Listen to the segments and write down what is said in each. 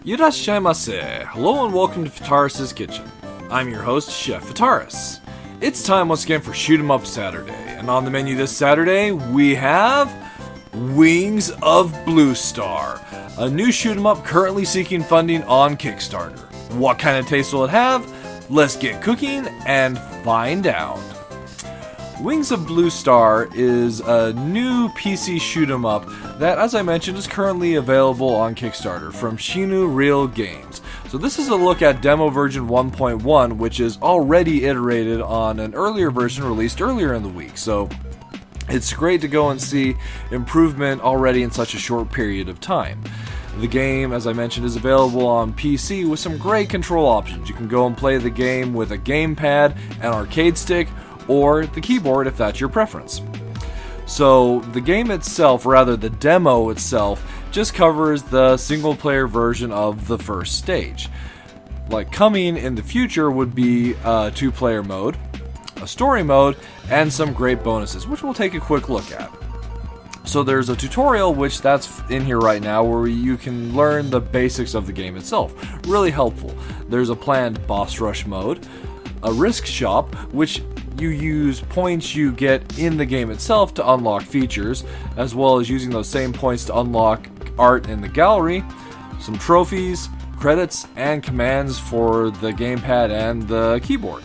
Irashaimase! Hello and welcome to Fitaurus Kitchen. I'm your host, Chef Fitaurus. It's time once again for Shoot 'em Up Saturday, and on the menu this Saturday we have Wings of Bluestar, a new shoot 'em up currently seeking funding on Kickstarter. What kind of taste will it have? Let's get cooking and find out. Wings of Bluestar is a new PC shoot 'em up that, as I mentioned, is currently available on Kickstarter from Shinu Real Games. So this is a look at demo version 1.1, which is already iterated on an earlier version released earlier in the week. So it's great to go and see improvement already in such a short period of time. The game, as I mentioned, is available on PC with some great control options. You can go and play the game with a gamepad, an arcade stick, or the keyboard if that's your preference. So the game itself, rather the demo itself, just covers the single player version of the first stage. Like coming in the future would be a 2-player mode, a story mode, and some great bonuses, which we'll take a quick look at. So there's a tutorial, which that's in here right now, where you can learn the basics of the game itself. Really helpful. There's a planned boss rush mode, a risk shop, which you use points you get in the game itself to unlock features, as well as using those same points to unlock art in the gallery, some trophies, credits, and commands for the gamepad and the keyboard.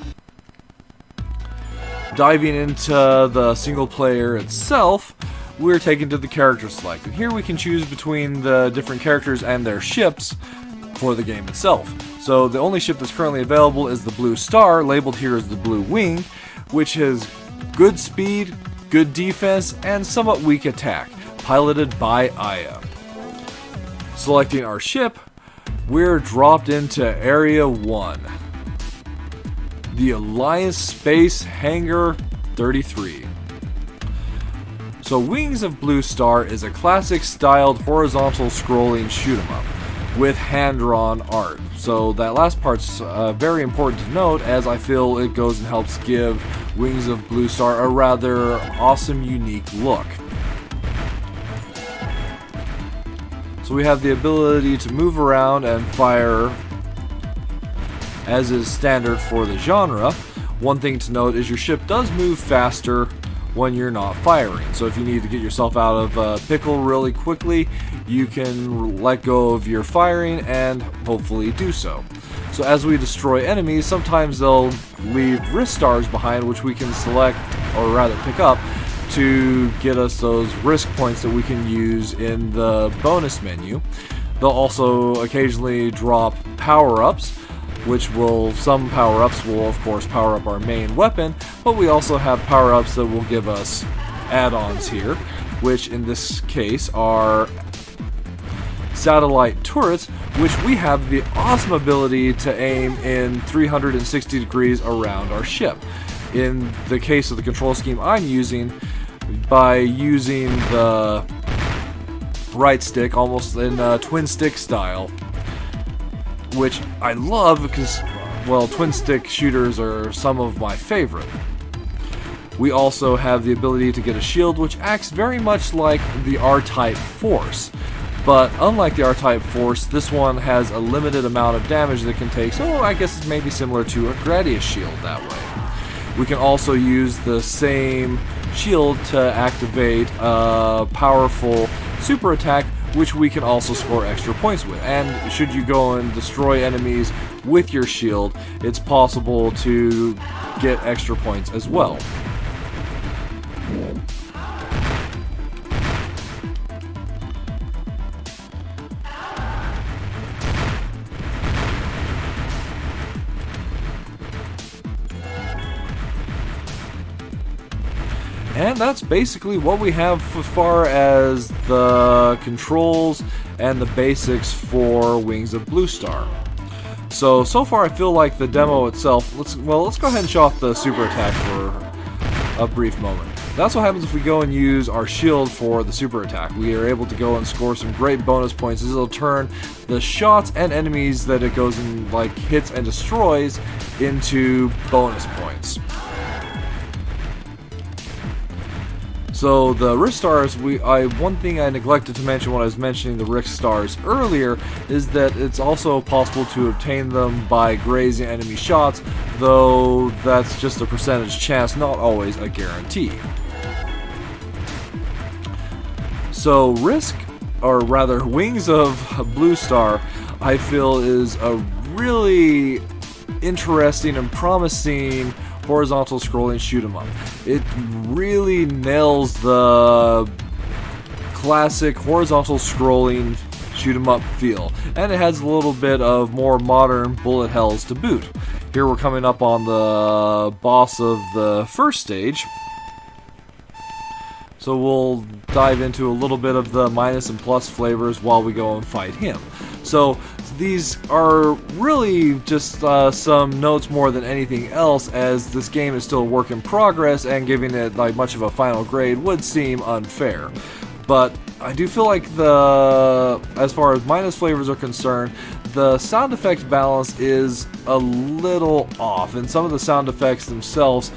Diving into the single player itself, we're taken to the character select, and here we can choose between the different characters and their ships for the game itself. So the only ship that's currently available is the Bluestar, labeled here as the Blue Wing, which has good speed, good defense, and somewhat weak attack, piloted by Aya. Selecting our ship, we're dropped into Area 1, the Alliance Space Hangar 33. So Wings of Bluestar is a classic styled horizontal scrolling shoot 'em up with hand-drawn art. So that last part's very important to note, as I feel it goes and helps give Wings of Bluestar a rather awesome, unique look. So we have the ability to move around and fire, as is standard for the genre. One thing to note is your ship does move faster when you're not firing. So if you need to get yourself out of a pickle really quickly, you can let go of your firing and hopefully do so. So as we destroy enemies, sometimes they'll leave risk stars behind, which we can select, or rather pick up, to get us those risk points that we can use in the bonus menu. They'll also occasionally drop power-ups, which some power-ups will of course power up our main weapon, but we also have power-ups that will give us add-ons here, which in this case are satellite turrets, which we have the awesome ability to aim in 360 degrees around our ship. In the case of the control scheme I'm using, by using the right stick almost in a twin stick style, which I love because, well, twin stick shooters are some of my favorite. We also have the ability to get a shield, which acts very much like the R-type force. But unlike the R-type force, this one has a limited amount of damage that it can take, so I guess it's maybe similar to a Gradius shield that way. We can also use the same shield to activate a powerful super attack, which we can also score extra points with. And should you go and destroy enemies with your shield, it's possible to get extra points as well. And that's basically what we have as far as the controls and the basics for Wings of Bluestar. So far I feel like the demo itself, let's go ahead and show off the super attack for a brief moment. That's what happens if we go and use our shield for the super attack. We are able to go and score some great bonus points, as it'll turn the shots and enemies that it goes and hits and destroys into bonus points. So the Rift Stars, one thing I neglected to mention when I was mentioning the Rift Stars earlier is that it's also possible to obtain them by grazing enemy shots, though that's just a percentage chance, not always a guarantee. So Wings of Bluestar, I feel is a really interesting and promising horizontal scrolling shoot 'em up. It really nails the classic horizontal scrolling shoot 'em up feel, and it has a little bit of more modern bullet hells to boot. Here we're coming up on the boss of the first stage, so we'll dive into a little bit of the minus and plus flavors while we go and fight him. So these are really just some notes more than anything else, as this game is still a work in progress, and giving it like much of a final grade would seem unfair. But I do feel like as far as minus flavors are concerned, the sound effect balance is a little off, and some of the sound effects themselves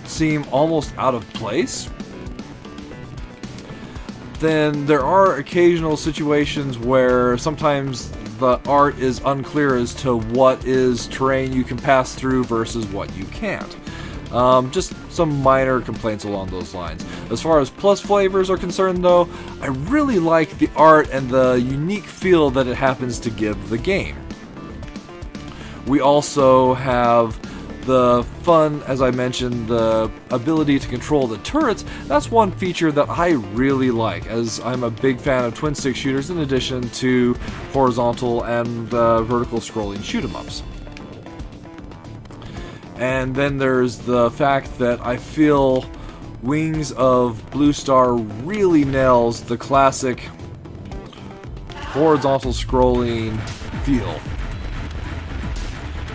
seem almost out of place. Then there are occasional situations where sometimes the art is unclear as to what is terrain you can pass through versus what you can't. Just some minor complaints along those lines. As far as plus flavors are concerned, though, I really like the art and the unique feel that it happens to give the game. We also have the fun, as I mentioned, the ability to control the turrets. That's one feature that I really like, as I'm a big fan of twin stick shooters in addition to horizontal and vertical scrolling shoot 'em ups. And then there's the fact that I feel Wings of Bluestar really nails the classic horizontal scrolling feel.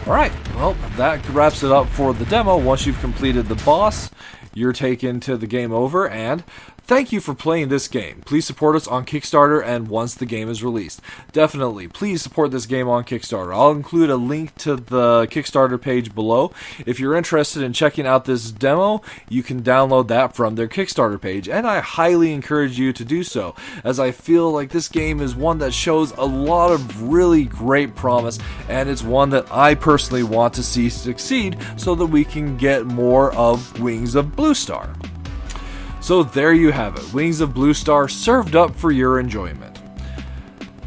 Alright, well, that wraps it up for the demo. Once you've completed the boss, you're taken to the game over, and thank you for playing this game. Please support us on Kickstarter and once the game is released. Definitely, please support this game on Kickstarter. I'll include a link to the Kickstarter page below. If you're interested in checking out this demo, you can download that from their Kickstarter page, and I highly encourage you to do so, as I feel like this game is one that shows a lot of really great promise, and it's one that I personally want to see succeed so that we can get more of Wings of Bluestar. So there you have it, Wings of Bluestar served up for your enjoyment.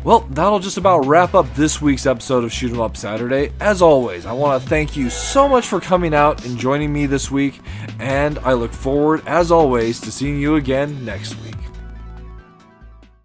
Well, that'll just about wrap up this week's episode of Shoot 'em Up Saturday. As always, I want to thank you so much for coming out and joining me this week, and I look forward, as always, to seeing you again next week.